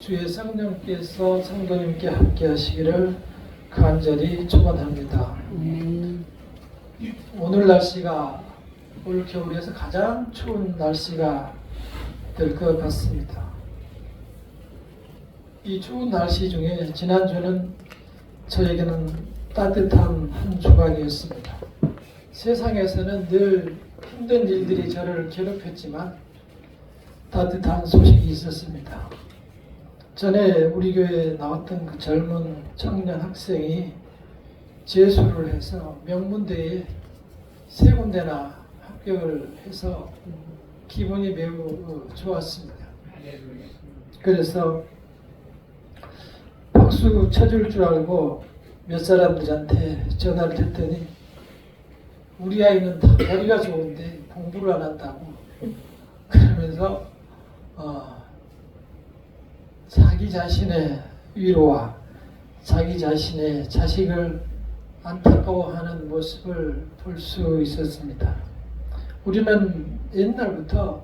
주의 성령께서 성도님께 함께 하시기를 간절히 축원합니다. 오늘 날씨가 올 겨울에서 가장 추운 날씨가 될 것 같습니다. 이 추운 날씨 중에 지난주는 저에게는 따뜻한 한 주간이었습니다. 세상에서는 늘 힘든 일들이 저를 괴롭혔지만 따뜻한 소식이 있었습니다. 전에 우리 교회에 나왔던 그 젊은 청년 학생이 재수를 해서 명문대에 세 군데나 합격을 해서 기분이 매우 좋았습니다. 그래서 박수 쳐줄 줄 알고 몇 사람들한테 전화를 했더니 우리 아이는 다 머리가 좋은데 공부를 안 한다고 그러면서 자기 자신의 위로와 자기 자신의 자식을 안타까워하는 모습을 볼 수 있었습니다. 우리는 옛날부터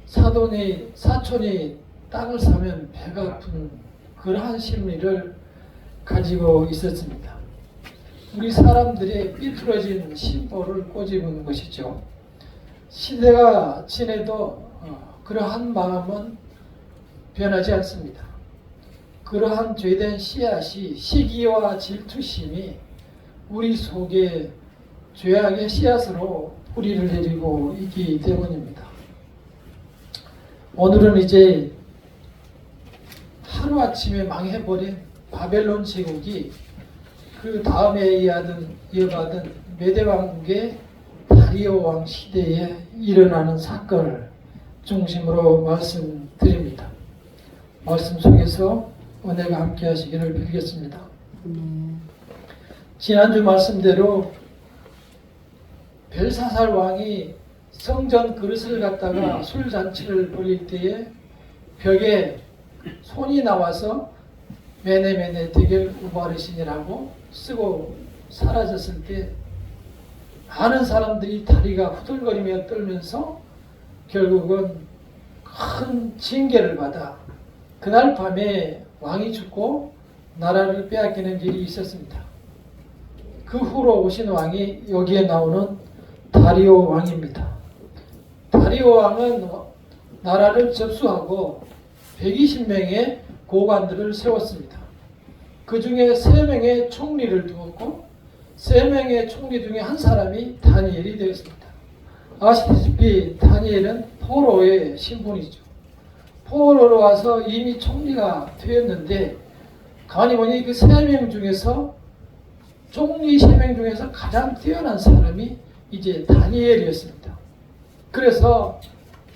사촌이 땅을 사면 배가 아픈 그러한 심리를 가지고 있었습니다. 우리 사람들의 삐뚤어진 심보를 꼬집은 것이죠. 시대가 지내도 그러한 마음은 변하지 않습니다. 그러한 죄된 씨앗이 시기와 질투심이 우리 속에 죄악의 씨앗으로 뿌리를 내리고 있기 때문입니다. 오늘은 이제 하루아침에 망해버린 바벨론 제국이 그 다음에 이어받은 메대왕국의 다리오 왕 시대에 일어나는 사건을 중심으로 말씀드립니다. 말씀 속에서 은혜가 함께 하시기를 빌겠습니다. 지난주 말씀대로 벨사살 왕이 성전 그릇을 갖다가 술잔치를 벌일 때에 벽에 손이 나와서 메네메네 대결 우바르신이라고 쓰고 사라졌을 때 많은 사람들이 다리가 후들거리며 떨면서 결국은 큰 징계를 받아 그날 밤에 왕이 죽고 나라를 빼앗기는 일이 있었습니다. 그 후로 오신 왕이 여기에 나오는 다리오 왕입니다. 다리오 왕은 나라를 접수하고 120명의 고관들을 세웠습니다. 그 중에 3명의 총리를 두었고 3명의 총리 중에 한 사람이 다니엘이 되었습니다. 아시다시피 다니엘은 포로의 신분이죠. 포로로 와서 이미 총리가 되었는데 가만히 보니 그 3명 중에서 총리 3명 중에서 가장 뛰어난 사람이 이제 다니엘이었습니다. 그래서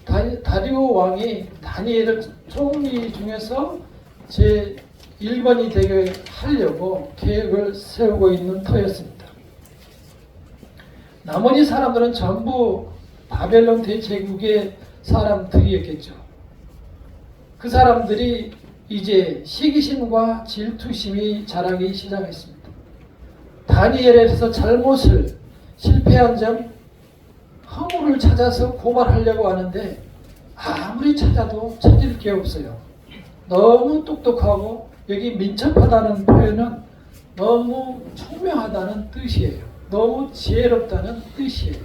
다리오 왕이 다니엘을 총리 중에서 제 1번이 되게 하려고 계획을 세우고 있는 터였습니다. 나머지 사람들은 전부 바벨론 대제국의 사람들이었겠죠. 그 사람들이 이제 시기심과 질투심이 자라기 시작했습니다. 다니엘에서 잘못을 실패한 점, 허물을 찾아서 고발하려고 하는데 아무리 찾아도 찾을 게 없어요. 너무 똑똑하고 여기 민첩하다는 표현은 너무 총명하다는 뜻이에요. 너무 지혜롭다는 뜻이에요.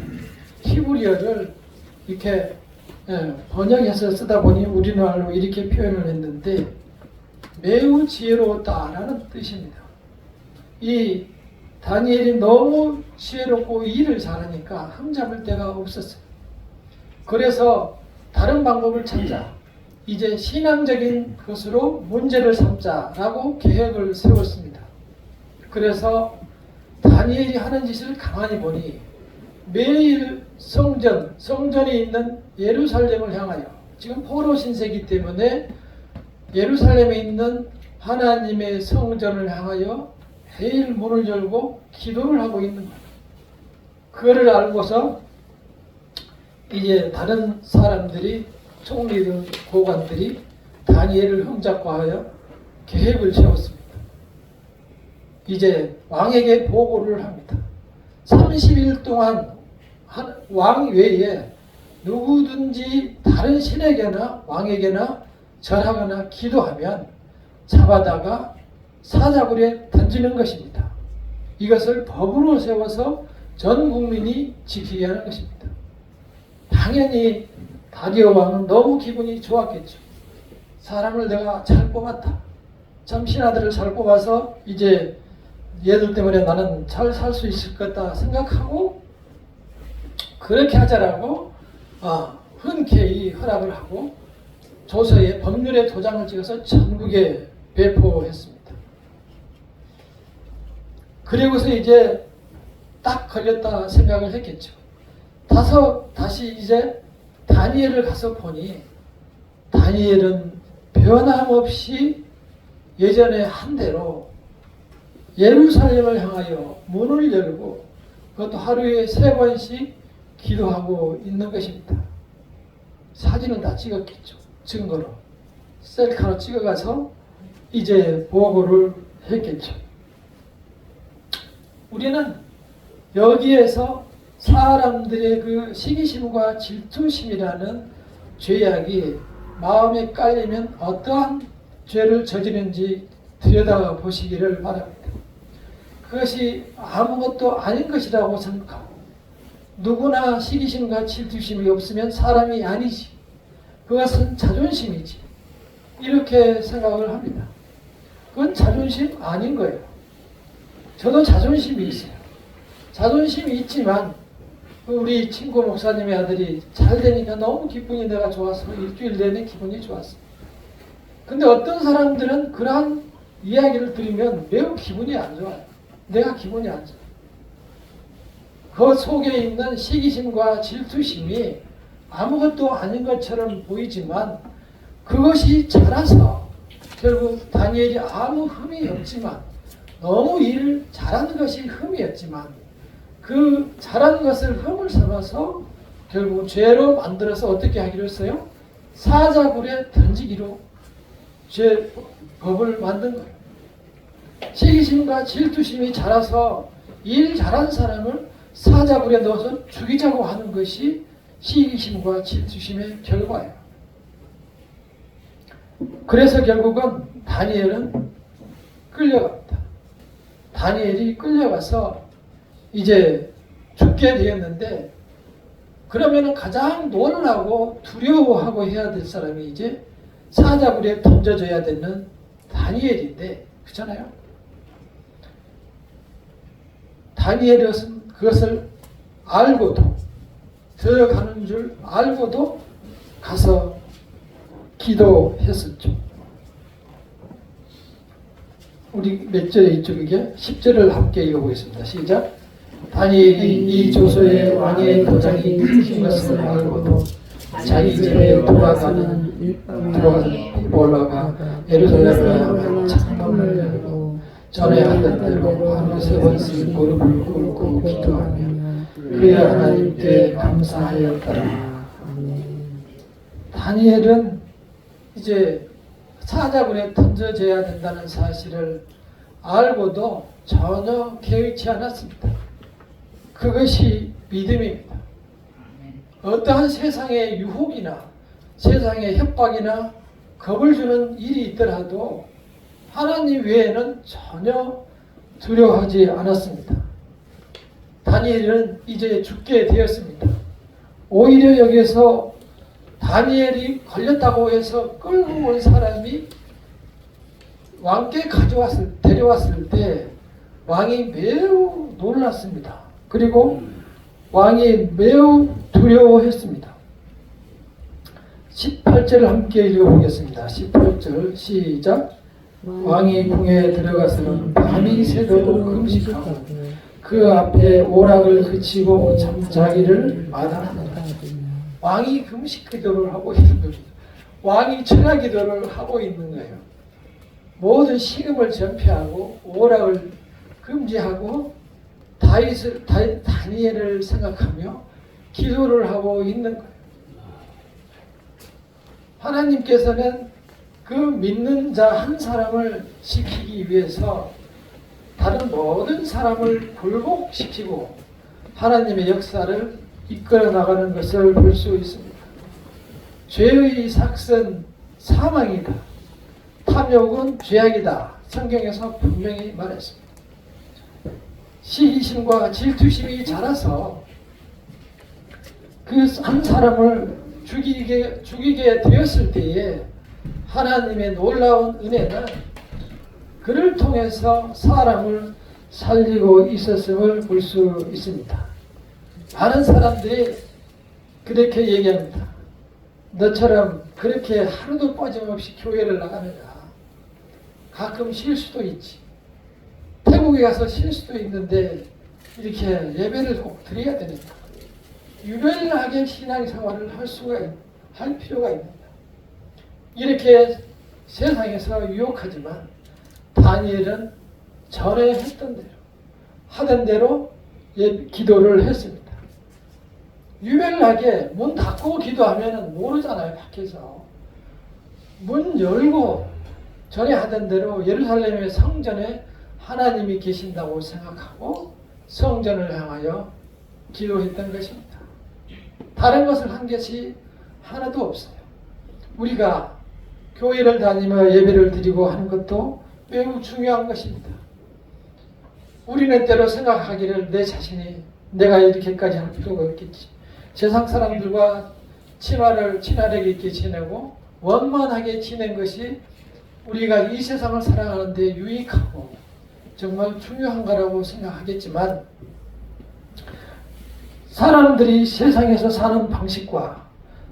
히브리어를 이렇게 번역해서 쓰다 보니 우리말로 이렇게 표현을 했는데 매우 지혜로웠다라는 뜻입니다. 이 다니엘이 너무 지혜롭고 일을 잘하니까 흠잡을 데가 없었어요. 그래서 다른 방법을 찾자. 이제 신앙적인 것으로 문제를 삼자라고 계획을 세웠습니다. 그래서 다니엘이 하는 짓을 가만히 보니 매일 성전이 있는 예루살렘을 향하여 지금 포로 신세기 때문에 예루살렘에 있는 하나님의 성전을 향하여 매일 문을 열고 기도를 하고 있는 거예요. 그거를 알고서 이제 다른 사람들이 총리들 고관들이 다니엘을 흠잡고 하여 계획을 세웠습니다. 이제 왕에게 보고를 합니다. 30일 동안 왕 외에 누구든지 다른 신에게나 왕에게나 절하거나 기도하면 잡아다가 사자굴에 던지는 것입니다. 이것을 법으로 세워서 전 국민이 지키게 하는 것입니다. 당연히 다리오 왕은 너무 기분이 좋았겠죠. 사람을 내가 잘 뽑았다. 참 신하들을 잘 뽑아서 이제 얘들 때문에 나는 잘 살 수 있을 거다 생각하고 그렇게 하자라고 흔쾌히 허락을 하고 조서에 법률에 도장을 찍어서 전국에 배포했습니다. 그리고서 이제 딱 걸렸다 생각을 했겠죠. 다시 이제 다니엘을 가서 보니 다니엘은 변함없이 예전에 한 대로 예루살렘을 향하여 문을 열고 그것도 하루에 3번씩 기도하고 있는 것입니다. 사진은 다 찍었겠죠. 증거로. 셀카로 찍어가서 이제 보고를 했겠죠. 우리는 여기에서 사람들의 그 시기심과 질투심이라는 죄악이 마음에 깔리면 어떠한 죄를 저지른지 들여다보시기를 바랍니다. 그것이 아무것도 아닌 것이라고 생각하고 누구나 시기심과 질투심이 없으면 사람이 아니지. 그것은 자존심이지. 이렇게 생각을 합니다. 그건 자존심 아닌 거예요. 저도 자존심이 있어요. 자존심이 있지만 우리 친구 목사님의 아들이 잘 되니까 너무 기분이 내가 좋아서 일주일 내내 기분이 좋았어요. 근데 어떤 사람들은 그러한 이야기를 들으면 매우 기분이 안 좋아요. 내가 기분이 안 좋아요. 그 속에 있는 시기심과 질투심이 아무것도 아닌 것처럼 보이지만 그것이 자라서 결국 다니엘이 아무 흠이 없지만 너무 일을 잘하는 것이 흠이었지만 그 잘한 것을 흠을 삼아서 결국 죄로 만들어서 어떻게 하기로 했어요? 사자굴에 던지기로 법을 만든 거예요. 시기심과 질투심이 자라서 일 잘한 사람을 사자굴에 넣어서 죽이자고 하는 것이 시기심과 질투심의 결과예요. 그래서 결국은 다니엘은 끌려갑니다. 다니엘이 끌려가서 이제 죽게 되었는데 그러면 가장 놀라고 두려워하고 해야 될 사람이 이제 사자굴에 던져져야 되는 다니엘인데 그렇잖아요. 다니엘은 그것을 알고도 들어가는 줄 알고도 가서 기도했었죠. 우리 몇 절에 이쪽이게 10절을 함께 읽어보겠습니다. 시작. 다니엘이 이 조서에 왕의 도장이 찍힌 것을 알고도 자기 집에 돌아가서 올라가 예루살렘을 향한 창문을 열고 전에 하던 대로 하루 3번씩 무릎을 꿇고 기도하며 그의 하나님께 감사하였더라. 다니엘은 이제 사자굴에 던져져야 된다는 사실을 알고도 전혀 개의치 않았습니다. 그것이 믿음입니다. 어떠한 세상의 유혹이나 세상의 협박이나 겁을 주는 일이 있더라도 하나님 외에는 전혀 두려워하지 않았습니다. 다니엘은 이제 죽게 되었습니다. 오히려 여기서 다니엘이 걸렸다고 해서 끌고 온 사람이 왕께 데려왔을 때 왕이 매우 놀랐습니다. 그리고 왕이 매우 두려워했습니다. 18절을 함께 읽어보겠습니다. 18절 시작. 왕이 궁에 들어가서는 밤이 새도록 금식하고 그 앞에 오락을 그치고 잠자기를 마다하느라. 왕이 금식 기도를 하고 있는 겁니다. 왕이 철야 기도를 하고 있는 거예요. 모든 식음을 전폐하고 오락을 금지하고 다니엘을 생각하며 기도를 하고 있는 거예요. 하나님께서는 그 믿는 자 한 사람을 지키기 위해서 다른 모든 사람을 굴복시키고 하나님의 역사를 이끌어 나가는 것을 볼 수 있습니다. 죄의 삭선 사망이다. 탐욕은 죄악이다. 성경에서 분명히 말했습니다. 시기심과 질투심이 자라서 그 한 사람을 죽이게 되었을 때에 하나님의 놀라운 은혜는 그를 통해서 사람을 살리고 있었음을 볼 수 있습니다. 많은 사람들이 그렇게 얘기합니다. 너처럼 그렇게 하루도 빠짐없이 교회를 나가느냐. 가끔 쉴 수도 있지. 태국에 가서 쉴 수도 있는데 이렇게 예배를 꼭 드려야 되니까. 유별나게 신앙생활을 할 필요가 있는다. 이렇게 세상에서 유혹하지만 다니엘은 전에 했던 대로 하던 대로 기도를 했습니다. 유별나게 문 닫고 기도하면 모르잖아요. 밖에서 문 열고 전에 하던 대로 예루살렘의 성전에 하나님이 계신다고 생각하고 성전을 향하여 기도했던 것입니다. 다른 것을 한 것이 하나도 없어요. 우리가 교회를 다니며 예배를 드리고 하는 것도 매우 중요한 것입니다. 우리는 때로 생각하기를 내 자신이 내가 이렇게까지 할 필요가 없겠지. 세상 사람들과 친화력 있게 지내고 원만하게 지낸 것이 우리가 이 세상을 살아가는 데 유익하고 정말 중요한 거라고 생각하겠지만 사람들이 세상에서 사는 방식과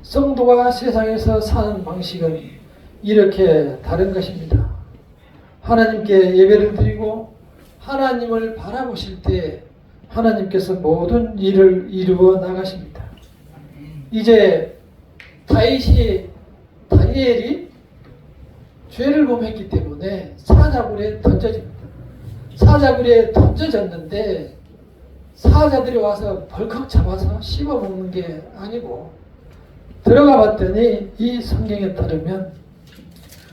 성도가 세상에서 사는 방식은 이렇게 다른 것입니다. 하나님께 예배를 드리고 하나님을 바라보실 때 하나님께서 모든 일을 이루어 나가십니다. 이제 다니엘이 죄를 범했기 때문에 사자굴에 던져집니다. 사자굴에 던져졌는데 사자들이 와서 벌컥 잡아서 씹어먹는 게 아니고 들어가 봤더니 이 성경에 따르면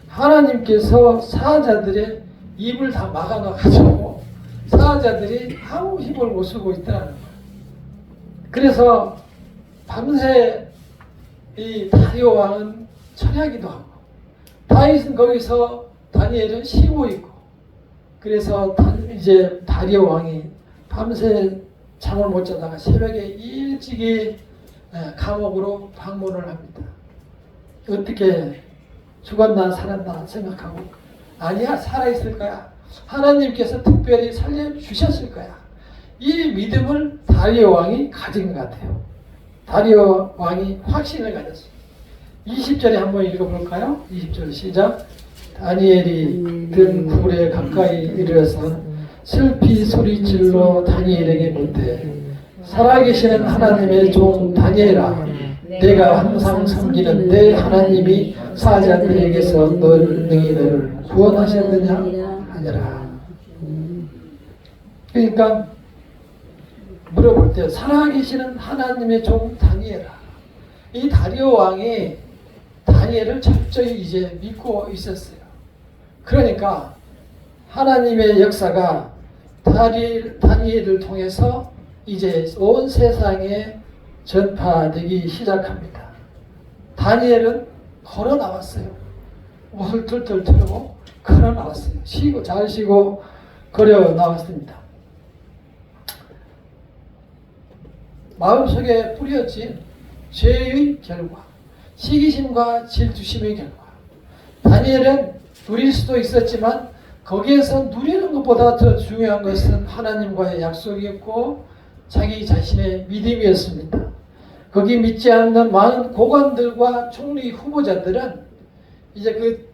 하나님께서 사자들의 입을 다 막아놔가지고 사자들이 아무 힘을 못 쓰고 있다는 거예요. 그래서 밤새 이 다리오 왕은 철야기도 하고 다윗은 거기서 다니엘은 쉬고 있고 그래서 이제 다리오 왕이 밤새 잠을 못 자다가 새벽에 일찍이 감옥으로 방문을 합니다. 어떻게 죽었나 살았나 생각하고 아니야 살아있을 거야. 하나님께서 특별히 살려주셨을 거야. 이 믿음을 다리오 왕이 가진 것 같아요. 다리오 왕이 확신을 가졌어요. 20절에 한번 읽어볼까요? 20절 시작. 다니엘이 든 굴에 가까이 이르러서 슬피 소리질러 다니엘에게 묻되 살아계시는 하나님의 종 다니엘아 내가 항상 섬기는 내 하나님이 사자들에게서 능히 너를 구원하셨느냐 하니라. 그러니까 물어볼 때 살아계시는 하나님의 종 다니엘아. 이 다리오 왕이 다니엘을 철저히 이제 믿고 있었어요. 그러니까 하나님의 역사가 다니엘을 통해서 이제 온 세상에 전파되기 시작합니다. 다니엘은 걸어 나왔어요. 옷을 털털 털고 걸어 나왔어요. 잘 쉬고 걸어 나왔습니다. 마음속에 뿌려진 죄의 결과, 시기심과 질투심의 결과. 다니엘은 누릴 수도 있었지만 거기에서 누리는 것보다 더 중요한 것은 하나님과의 약속이었고 자기 자신의 믿음이었습니다. 거기 믿지 않는 많은 고관들과 총리 후보자들은 이제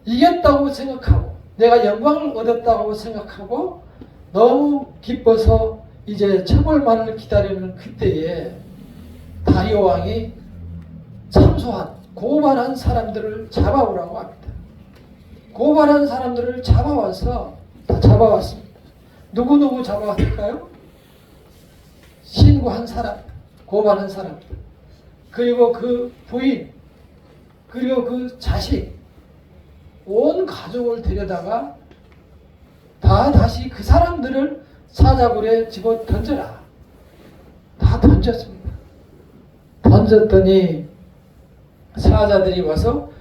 이겼다고 생각하고 내가 영광을 얻었다고 생각하고 너무 기뻐서 이제 처벌만을 기다리는 그때에 다리오 왕이 참소한 고발한 사람들을 잡아오라고 합니다. 고발한 사람들을 잡아와서 다 잡아왔습니다. 누구 잡아왔을까요? 신고한 사람, 고발한 사람들, 그리고 그 부인, 그리고 그 자식, 온 가족을 데려다가 다시 그 사람들을 사자굴에 집어 던져라. 다 던졌습니다. 던졌더니 사자들이 와서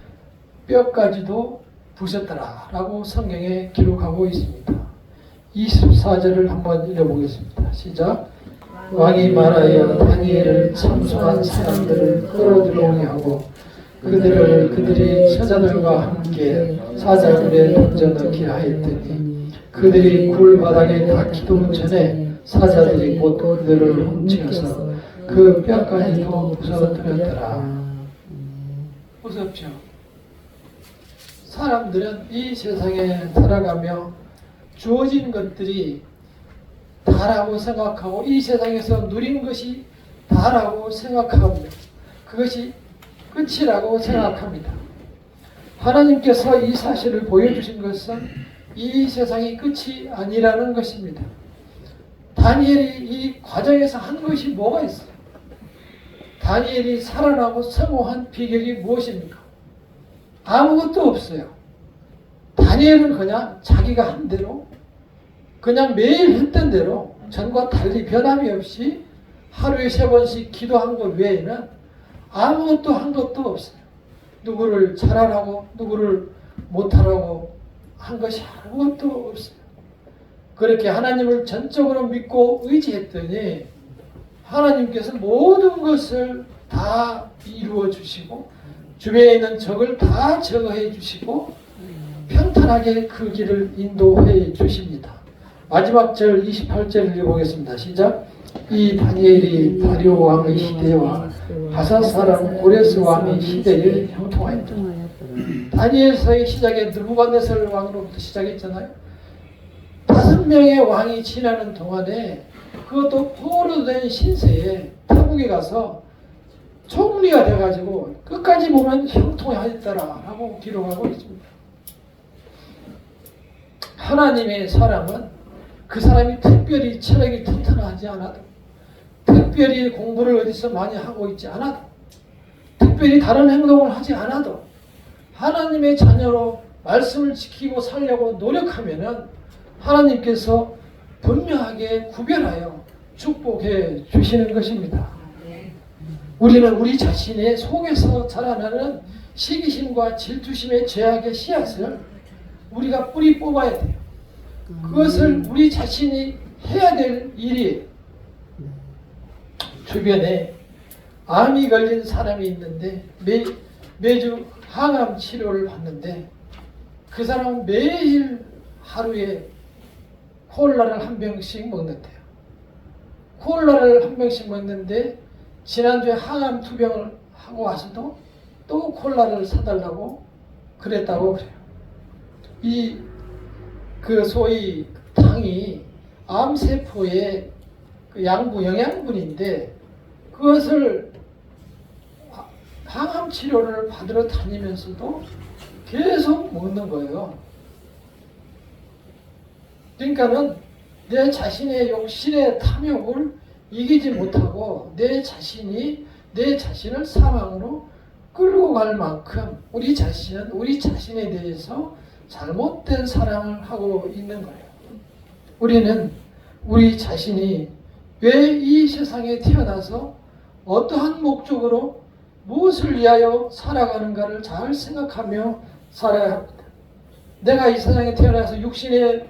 뼈까지도 부셨더라라고 성경에 기록하고 있습니다. 24절을 한번 읽어보겠습니다. 시작. 왕이 말하여 다니엘을 참소한 사람들을 끌어들여오게 하고 그들이 처자들과 함께 사자굴에 던져넣게 하였더니 그들이 굴 바닥에 닿기도 전에 사자들이 곧 그들을 훔치어서 그 뼈까지도 부서뜨렸더라. 무섭죠? 사람들은 이 세상에 살아가며 주어진 것들이 다라고 생각하고 이 세상에서 누린 것이 다라고 생각하고 그것이 끝이라고 생각합니다. 하나님께서 이 사실을 보여주신 것은 이 세상이 끝이 아니라는 것입니다. 다니엘이 이 과정에서 한 것이 뭐가 있어요? 다니엘이 살아나고 성공한 비결이 무엇입니까? 아무것도 없어요. 다니엘은 그냥 자기가 한 대로 그냥 매일 했던 대로 전과 달리 변함이 없이 하루에 3번씩 기도한 것 외에는 아무것도 한 것도 없어요. 누구를 잘하라고 누구를 못하라고 한 것이 아무것도 없어요. 그렇게 하나님을 전적으로 믿고 의지했더니 하나님께서 모든 것을 다 이루어 주시고 주변에 있는 적을 다 제거해 주시고 평탄하게 그 길을 인도해 주십니다. 마지막 절 28절을 읽어보겠습니다. 시작. 이 다니엘이 다리오 왕의 시대와 바사 사람 고레스 왕의 시대에 형통하였다. 다니엘서의 시작에 느부갓네살 왕으로부터 시작했잖아요. 5명의 왕이 지나는 동안에 그것도 포로로 된 신세에 타국에 가서 총리가 돼가지고 끝까지 보면 형통하였더라라고 기록하고 있습니다. 하나님의 사람은 그 사람이 특별히 체력이 튼튼하지 않아도 특별히 공부를 어디서 많이 하고 있지 않아도 특별히 다른 행동을 하지 않아도 하나님의 자녀로 말씀을 지키고 살려고 노력하면은 하나님께서 분명하게 구별하여 축복해 주시는 것입니다. 우리는 우리 자신의 속에서 자라나는 시기심과 질투심의 죄악의 씨앗을 우리가 뿌리 뽑아야 돼요. 그것을 우리 자신이 해야 될 일이에요. 주변에 암이 걸린 사람이 있는데 매주 항암 치료를 받는데 그 사람은 매일 하루에 콜라를 한 병씩 먹는데요. 콜라를 한 병씩 먹는데 지난주에 항암 2병을 하고 와서도 또 콜라를 사달라고 그랬다고 그래요. 그 소위 당이 암세포의 그 양부 영양분인데 그것을 항암 치료를 받으러 다니면서도 계속 먹는 거예요. 그러니까는 내 자신의 욕심의 탐욕을 이기지 못하고 내 자신을 사망으로 끌고 갈 만큼 우리 자신은 우리 자신에 대해서 잘못된 사랑을 하고 있는 거예요. 우리는 우리 자신이 왜 이 세상에 태어나서 어떠한 목적으로 무엇을 위하여 살아가는가를 잘 생각하며 살아야 합니다. 내가 이 세상에 태어나서 육신의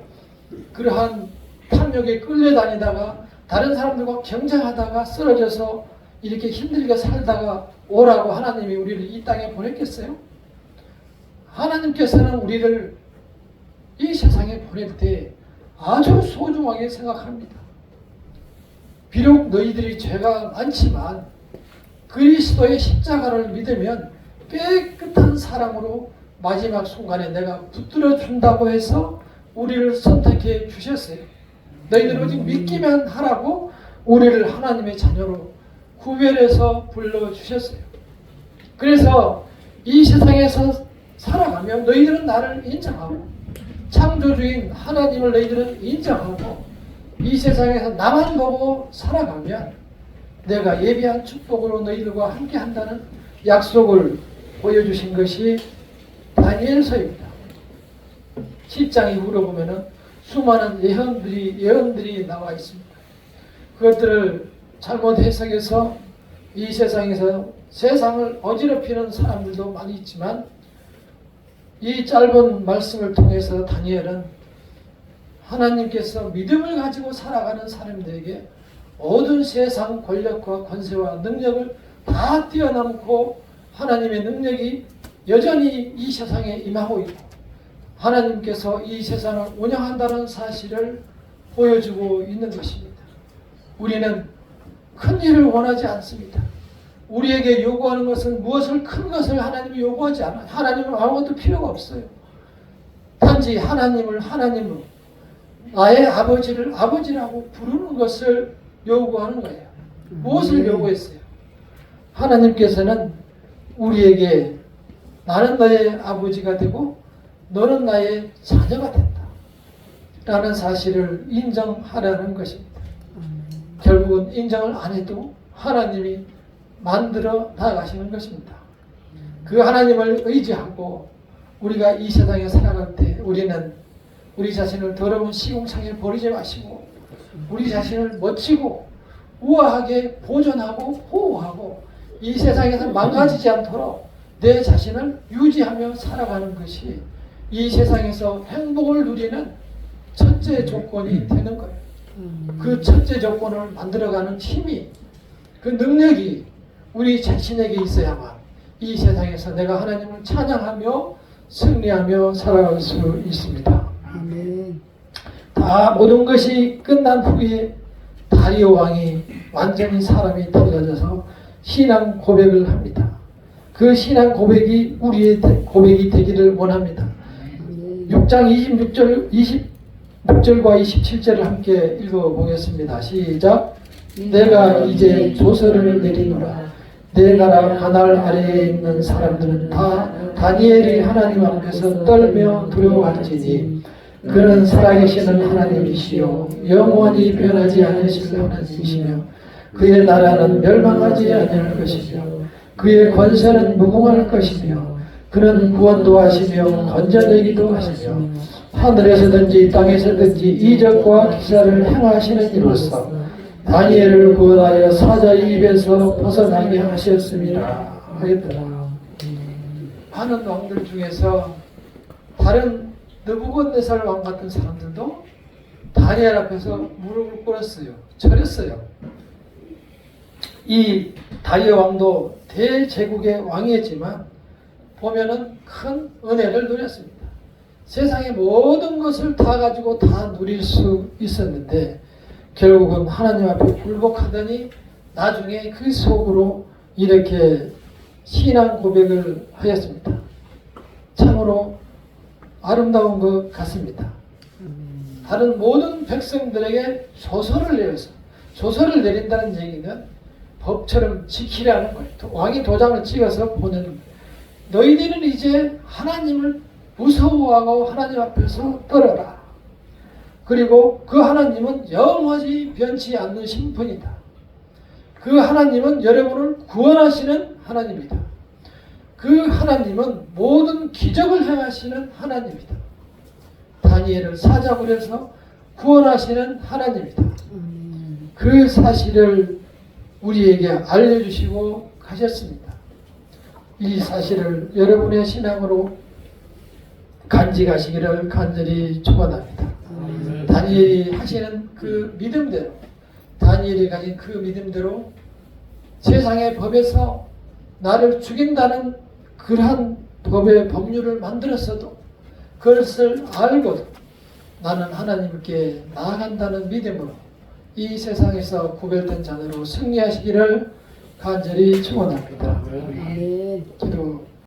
그러한 탐욕에 끌려다니다가 다른 사람들과 경쟁하다가 쓰러져서 이렇게 힘들게 살다가 오라고 하나님이 우리를 이 땅에 보냈겠어요? 하나님께서는 우리를 이 세상에 보낼 때 아주 소중하게 생각합니다. 비록 너희들이 죄가 많지만 그리스도의 십자가를 믿으면 깨끗한 사랑으로 마지막 순간에 내가 붙들어 준다고 해서 우리를 선택해 주셨어요. 너희들 오직 믿기만 하라고 우리를 하나님의 자녀로 구별해서 불러주셨어요. 그래서 이 세상에서 살아가면 너희들은 나를 인정하고 창조주인 하나님을 너희들은 인정하고 이 세상에서 나만 보고 살아가면 내가 예비한 축복으로 너희들과 함께 한다는 약속을 보여주신 것이 다니엘서입니다. 10장 이후로 보면은 수많은 예언들이 나와 있습니다. 그것들을 잘못 해석해서 이 세상에서 세상을 어지럽히는 사람들도 많이 있지만 이 짧은 말씀을 통해서 다니엘은 하나님께서 믿음을 가지고 살아가는 사람들에게 모든 세상 권력과 권세와 능력을 다 뛰어넘고 하나님의 능력이 여전히 이 세상에 임하고 있고 하나님께서 이 세상을 운영한다는 사실을 보여주고 있는 것입니다. 우리는 큰 일을 원하지 않습니다. 우리에게 요구하는 것은 무엇을 큰 것을 하나님이 요구하지 않아요. 하나님은 아무것도 필요가 없어요. 단지 하나님을 하나님으로 나의 아버지를 아버지라고 부르는 것을 요구하는 거예요. 무엇을 요구했어요? 하나님께서는 우리에게 나는 너의 아버지가 되고 너는 나의 자녀가 된다 라는 사실을 인정하라는 것입니다. 결국은 인정을 안 해도 하나님이 만들어 나가시는 것입니다. 그 하나님을 의지하고 우리가 이 세상에 살아갈 때 우리는 우리 자신을 더러운 시궁창에 버리지 마시고 우리 자신을 멋지고 우아하게 보존하고 보호하고 이 세상에서 망가지지 않도록 내 자신을 유지하며 살아가는 것이 이 세상에서 행복을 누리는 첫째 조건이 되는 거예요. 그 첫째 조건을 만들어가는 힘이 그 능력이 우리 자신에게 있어야만 이 세상에서 내가 하나님을 찬양하며 승리하며 살아갈 수 있습니다. 다 모든 것이 끝난 후에 다리오 왕이 완전히 사람이 달라져서 신앙 고백을 합니다. 그 신앙 고백이 우리의 고백이 되기를 원합니다. 6장 26절과 27절을 함께 읽어보겠습니다. 시작. 내가 이제 조서를 내리노라. 내 나라 하늘 아래에 있는 사람들은 다 다니엘이 하나님 앞에서 떨며 두려워할지니 그는 살아계시는 하나님이시요 영원히 변하지 않으실 하나님이시며 그의 나라는 멸망하지 않을 것이며 그의 권세는 무궁할 것이며 그는 구원도 하시며 건져내기도 하시며 하늘에서든지 땅에서든지 이적과 기사를 행하시는 이로써 다니엘을 구원하여 사자의 입에서 벗어나게 하셨습니다. 하였더라. 많은 왕들 중에서 다른 느부갓네살 왕 같은 사람들도 다니엘 앞에서 무릎을 꿇었어요. 절했어요. 이 다리오 왕도 대제국의 왕이었지만 보면은 큰 은혜를 누렸습니다. 세상의 모든 것을 다 가지고 다 누릴 수 있었는데 결국은 하나님 앞에 굴복하더니 나중에 그 속으로 이렇게 신앙 고백을 하였습니다. 참으로 아름다운 것 같습니다. 다른 모든 백성들에게 조서를 내려서 조서를 내린다는 얘기는 법처럼 지키라는 거예요. 왕이 도장을 찍어서 보내는 거예요. 너희들은 이제 하나님을 무서워하고 하나님 앞에서 떨어라. 그리고 그 하나님은 영원히 변치 않는 신분이다. 그 하나님은 여러분을 구원하시는 하나님이다. 그 하나님은 모든 기적을 행하시는 하나님이다. 다니엘을 사자굴 해서 구원하시는 하나님이다. 그 사실을 우리에게 알려주시고 가셨습니다. 이 사실을 여러분의 신앙으로 간직하시기를 간절히 축원합니다. 다니엘이 하시는 그 믿음대로 다니엘이 가진 그 믿음대로 세상의 법에서 나를 죽인다는 그러한 법의 법률을 만들었어도 그것을 알고도 나는 하나님께 나아간다는 믿음으로 이 세상에서 구별된 자녀로 승리하시기를 간절히 축원합니다. 기도